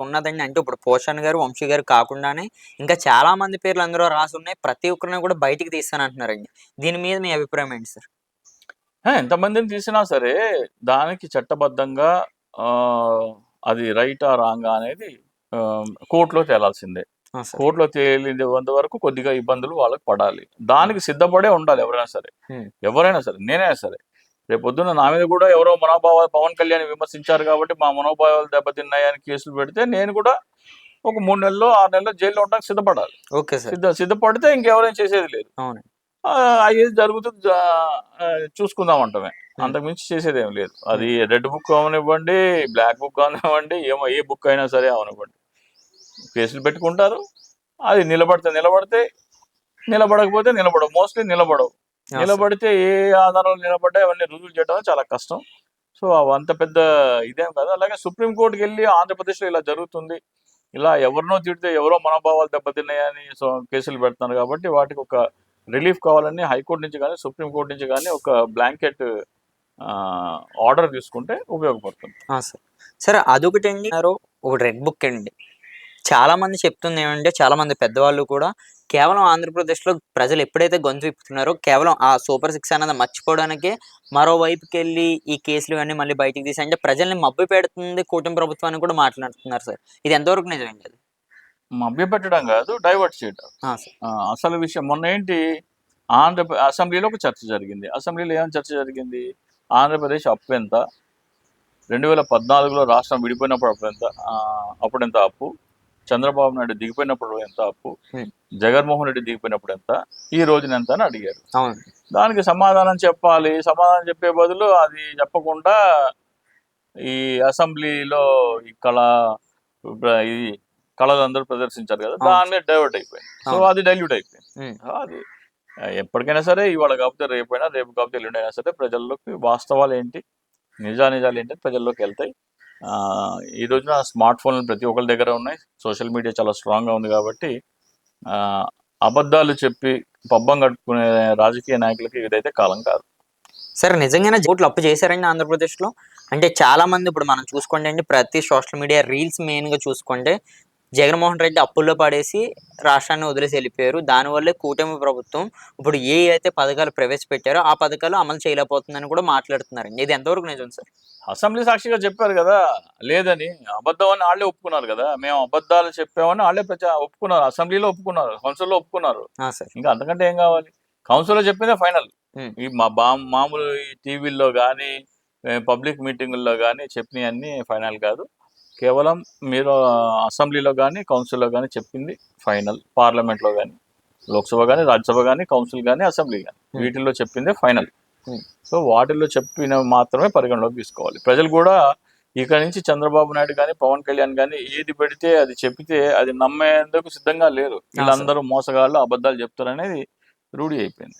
ఉన్నదండి. అంటే ఇప్పుడు 'పోషణ్' గారు, 'వంశీ' గారు కాకుండానే ఇంకా చాలా మంది పేర్లు అందులో రాసున్నాయి. ప్రతి ఒక్కరిని కూడా బయటికి తీస్తానంటున్నారండి. దీని మీద మీ అభిప్రాయం ఏంటి సార్? ఎంతమందిని తీసినా సరే దానికి చట్టబద్ధంగా అది రైటా, రాంగా అనేది కోర్టులో తేలాల్సిందే. ఆ! సార్. కోర్టులో తేలినంత వరకు కొద్దిగా ఇబ్బందులు వాళ్ళకి పడాలి. దానికి సిద్ధపడే ఉండాలి ఎవరైనా సరే. హ్మ్. ఎవరైనా సరే, నేనైనా సరే. రేపొద్దున నా మీద కూడా ఎవరో పవన్ కళ్యాణ్ విమర్శించారు కాబట్టి మా మనోభావాలు దెబ్బతిన్నాయని కేసులు పెడితే నేను కూడా ఒక 3 నెలల్లో, 6 నెలల్లో జైల్లో ఉండడానికి సిద్ధపడాలి. Okay sir. సిద్ధపడితే ఇంకెవరైనా చేసేది లేదు. అవునండి. అయ్యేది జరుగుతుంది చూసుకుందాం అంటమే. హ్మ్. అంతకు మించి చేసేదేమి లేదు. అది హ్మ్. రెడ్ బుక్ అవనివ్వండి, బ్లాక్ బుక్ అవనివ్వండి, ఏ బుక్ అయినా సరే అవనివ్వండి. కేసులు పెట్టుకుంటారు. అది నిలబడితే నిలబడకపోతే నిలబడవు. మోస్ట్‌లీ నిలబడవు. ఆ! సార్. నిలబడితే ఏ ఆధారాలు నిలబడ్డాయి అవన్నీ రుజువు చేయడం చాలా కష్టం. సో, అవంత పెద్ద ఇదేం కాదు. అలాగే సుప్రీం కోర్ట్‌కెళ్ళి ఆంధ్రప్రదేశ్‌లో ఇలా జరుగుతుంది. ఇలా ఎవరినో తిడితే ఎవరో మనోభావాలు దెబ్బతిన్నాయని కేసులు పెడుతున్నారు కాబట్టి వాటికి ఒక రిలీఫ్ కావాలని హైకోర్టు నుంచి గాని, సుప్రీం కోర్ట్ నుంచి గాని ఒక బ్లాంకెట్ ఆర్డర్ తీసుకుంటే ఉపయోగపడుతుంది. ఆ! సార్. సరే అదొకటండి. ఒకటి రెడ్ బుక్ అండి. చాలామంది చెప్తుందేమంటే చాలామంది పెద్దవాళ్ళు కూడా కేవలం ఆంధ్రప్రదేశ్‌లో ప్రజలు ఎప్పుడైతే గొంతు విప్పుతున్నారో కేవలం ఆ సూపర్ సిక్స్ అన్నది మర్చిపోవడానికే మరోవైపుకెళ్ళి ఈ కేసులు ఇవన్నీ మళ్ళీ బయటికి తీసి అంటే ప్రజల్ని మభ్యపెడుతుంది కూటమి ప్రభుత్వం అని కూడా మాట్లాడుతున్నారు సార్. ఇది ఎంతవరకు నిజమండి అది? మభ్యపెట్టడం కాదు, డైవర్ట్ చేయడం. ఆ! సార్. అసలు విషయం మొన్నేంటి అసెంబ్లీలో ఒక చర్చ జరిగింది. అసెంబ్లీలో ఏమని చర్చ జరిగింది? ఆంధ్రప్రదేశ్ అప్పు ఎంత? 2014లో రాష్ట్రం విడిపోయినప్పుడు అప్పుడెంత అప్పు? చంద్రబాబు నాయుడు దిగిపోయినప్పుడు ఎంత అప్పు? హ్మ్. జగన్మోహన్ రెడ్డి దిగిపోయినప్పుడు ఎంత? ఈ రోజున ఎంత అని అడిగారు. అవును. దానికి సమాధానం చెప్పాలి. సమాధానం చెప్పే బదులు అది చెప్పకుండా ఈ అసెంబ్లీలో ఈ ఈ కళలందరూ ప్రదర్శించారు కదా! అవును. దాని మీద డైవర్ట్ అయిపోయింది. సో, అవును. అది డైల్యూట్ అయిపోయింది. హ్మ్. అది ఎప్పటికైనా సరే ఇవాళ కాకపోతే రేపైనా, రేపు కాకపోతే ఎల్లుండైనా సరే ప్రజల్లోకి వాస్తవాలేంటి, నిజానిజాలేంటి ప్రజల్లోకెళ్తాయి. ఈ రోజున స్మార్ట్ ఫోన్లు ప్రతి ఒక్కళ్ళ దగ్గర ఉన్నాయి. సోషల్ మీడియా చాలా స్ట్రాంగ్‌గా ఉంది కాబట్టి అబద్ధాలు చెప్పి పబ్బం గడుపుకునే రాజకీయ నాయకులకి ఇదైతే కాలం కాదు. సరే నిజంగానే కోట్లు అప్పు చేశారండి ఆంధ్రప్రదేశ్‌లో? అంటే చాలామంది ఇప్పుడు మనం చూసుకోండి అండి ప్రతి సోషల్ మీడియా రీల్స్ మెయిన్‌గా చూసుకుంటే జగన్మోహన్ రెడ్డి అప్పుల్లో పడేసి రాష్ట్రాన్ని వదిలేసి వెళ్ళిపోయారు. దానివల్లే కూటమి ప్రభుత్వం ఇప్పుడు అయితే పథకాలు ప్రవేశపెట్టారో ఆ పథకాలు అమలు చేయలేకపోతుందని కూడా మాట్లాడుతున్నారండి. ఇది ఎంతవరకు నిజం సార్? అసెంబ్లీ సాక్షిగా చెప్పారు కదా! లేదని. అబద్ధం అని ఆళ్ళే ఒప్పుకున్నారు కదా! మేము అబద్ధాలు చెప్పామని ఆళ్ళే ఒప్పుకున్నారు. అసెంబ్లీలో ఒప్పుకున్నారు. కౌన్సిల్‌లో ఒప్పుకున్నారు. ఆ! సార్. ఇంకా అంతకంటే ఏం కావాలి? కౌన్సిల్‌లో చెప్పిందే ఫైనల్. హ్మ్. ఈ మామూలు ఈ టీవీల్లో గానీ, పబ్లిక్ మీటింగుల్లో గానీ చెప్పినయన్నీ ఫైనల్ కాదు. కేవలం మీరు అసెంబ్లీలో గానీ, కౌన్సిల్‌లో గానీ చెప్పింది ఫైనల్. పార్లమెంట్‌లో గానీ, లోక్‌సభ గానీ, రాజ్యసభ గానీ, కౌన్సిల్ గానీ, అసెంబ్లీ గానీ హ్మ్. వీటిల్లో చెప్పిందే ఫైనల్. హ్మ్. సో, వాటిల్లో చెప్పినవి మాత్రమే పరిగణలోకి తీసుకోవాలి. ప్రజలు కూడా ఇక నుంచి చంద్రబాబు నాయుడు గానీ, పవన్ కళ్యాణ్ గానీ ఏది పెడితే అది చెప్తే అది నమ్మేందుకు సిద్ధంగా లేరు. ఆ! సార్. వీళ్ళందరూ మోసగాళ్ళు, అబద్ధాలు చెప్తారనేది రూఢి అయిపోయింది.